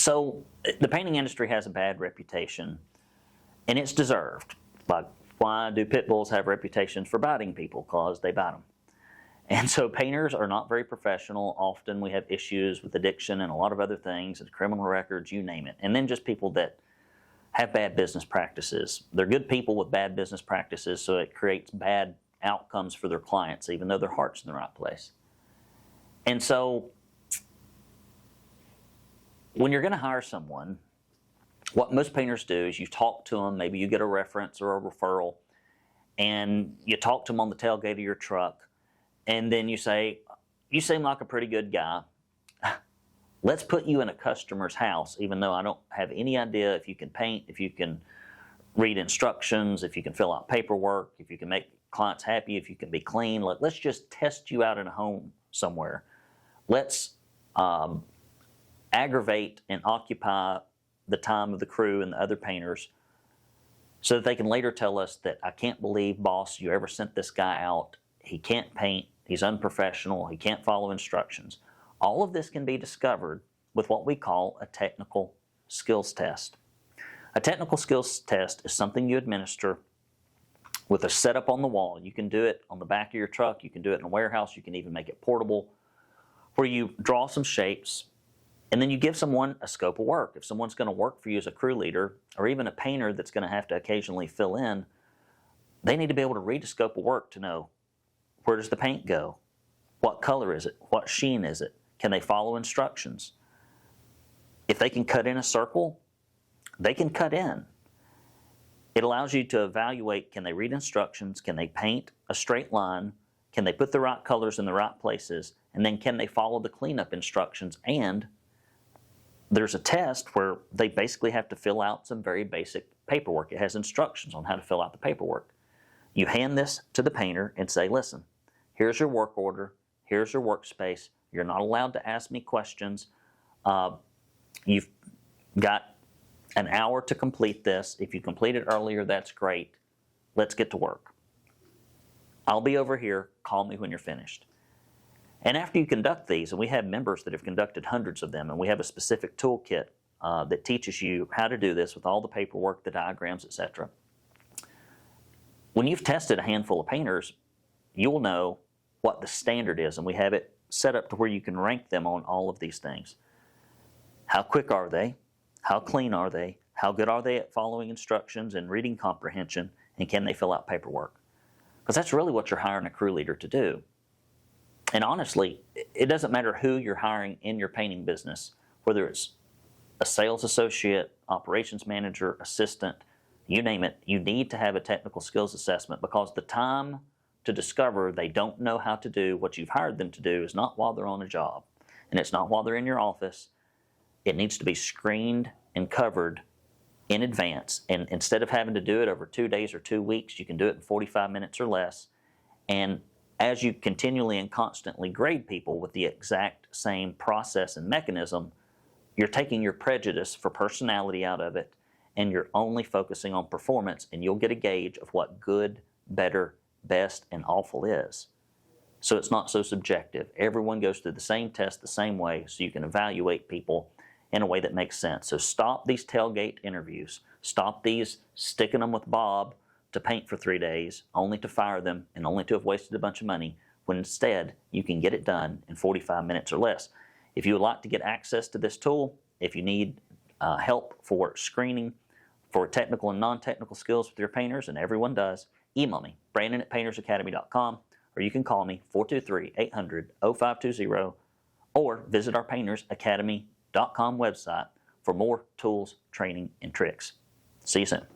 So the painting industry has a bad reputation, and it's deserved. Like, why do pit bulls have reputations for biting people? Because they bite them. And so painters are not very professional. Often we have issues with addiction and a lot of other things, and criminal records, you name it. And then just people that have bad business practices. They're good people with bad business practices, so it creates bad outcomes for their clients, even though their heart's in the right place. And so when you're going to hire someone, what most painters do is you talk to them, maybe you get a reference or a referral, and you talk to them on the tailgate of your truck, and then you say, you seem like a pretty good guy. Let's put you in a customer's house, even though I don't have any idea if you can paint, if you can read instructions, if you can fill out paperwork, if you can make clients happy, if you can be clean. Let's just test you out in a home somewhere. Let's aggravate and occupy the time of the crew and the other painters so that they can later tell us that, I can't believe, boss, you ever sent this guy out. He can't paint. He's unprofessional. He can't follow instructions. All of this can be discovered with what we call a technical skills test. A technical skills test is something you administer with a setup on the wall. You can do it on the back of your truck. You can do it in a warehouse. You can even make it portable, where you draw some shapes, and then you give someone a scope of work. If someone's going to work for you as a crew leader, or even a painter that's going to have to occasionally fill in, they need to be able to read a scope of work to know, where does the paint go? What color is it? What sheen is it? Can they follow instructions? If they can cut in a circle, they can cut in. It allows you to evaluate, can they read instructions? Can they paint a straight line? Can they put the right colors in the right places? And then can they follow the cleanup instructions? And there's a test where they basically have to fill out some very basic paperwork. It has instructions on how to fill out the paperwork. You hand this to the painter and say, listen, here's your work order, here's your workspace, you're not allowed to ask me questions, you've got an hour to complete this. If you complete it earlier, that's great. Let's get to work. I'll be over here, call me when you're finished. And after you conduct these, and we have members that have conducted hundreds of them, and we have a specific toolkit that teaches you how to do this with all the paperwork, the diagrams, etc. When you've tested a handful of painters, you'll know what the standard is, and we have it set up to where you can rank them on all of these things. How quick are they? How clean are they? How good are they at following instructions and reading comprehension? And can they fill out paperwork? Because that's really what you're hiring a crew leader to do. And honestly, it doesn't matter who you're hiring in your painting business, whether it's a sales associate, operations manager, assistant, you name it, you need to have a technical skills assessment, because the time to discover they don't know how to do what you've hired them to do is not while they're on a job, and it's not while they're in your office. It needs to be screened and covered in advance, and instead of having to do it over 2 days or 2 weeks, you can do it in 45 minutes or less. And as you continually and constantly grade people with the exact same process and mechanism, you're taking your prejudice for personality out of it, and you're only focusing on performance, and you'll get a gauge of what good, better, best, and awful is. So it's not so subjective. Everyone goes through the same test the same way, so you can evaluate people in a way that makes sense. So stop these tailgate interviews. Stop these sticking them with Bob to paint for 3 days, only to fire them and only to have wasted a bunch of money, when instead you can get it done in 45 minutes or less. If you would like to get access to this tool, if you need help for screening for technical and non-technical skills with your painters, and everyone does, email me, brandon@paintersacademy.com, or you can call me, 423-800-0520, or visit our paintersacademy.com website for more tools, training, and tricks. See you soon.